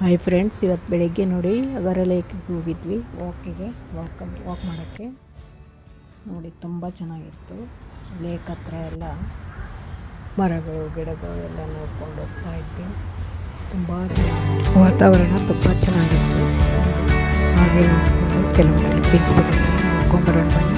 Hi friends, ಇವತ್ತು ಬೆಳಗ್ಗೆ ನೋಡಿ ಅಗರ ಲೇಕಿಗೆ ಹೋಗಿದ್ವಿ ವಾಕ್ ಮಾಡೋಕ್ಕೆ. ನೋಡಿ ತುಂಬ ಚೆನ್ನಾಗಿತ್ತು. ಲೇಕ್ ಹತ್ರ ಎಲ್ಲ ಮರಗಳು ಗಿಡಗಳು ಎಲ್ಲ ನೋಡ್ಕೊಂಡು ಹೋಗ್ತಾ ಇದ್ವಿ. ತುಂಬ ವಾತಾವರಣ ತುಂಬ ಚೆನ್ನಾಗಿತ್ತು. ಹಾಗೆ ನೋಡಿಕೊಂಡು ಕೆಲವೊಂದು ಕ್ಲಿಪ್ಪಿಂಗ್ಸ್ ನೋಡ್ಕೊಂಬರೋಣ ಬನ್ನಿ.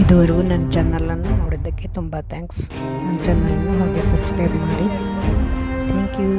ಇದುವರೆಗೂ ನನ್ನ ಚಾನಲನ್ನು ನೋಡಿದ್ದಕ್ಕೆ ತುಂಬ ಥ್ಯಾಂಕ್ಸ್. ನನ್ನ ಚಾನಲನ್ನು ಹಾಗೆ ಸಬ್ಸ್ಕ್ರೈಬ್ ಮಾಡಿ. Thank you.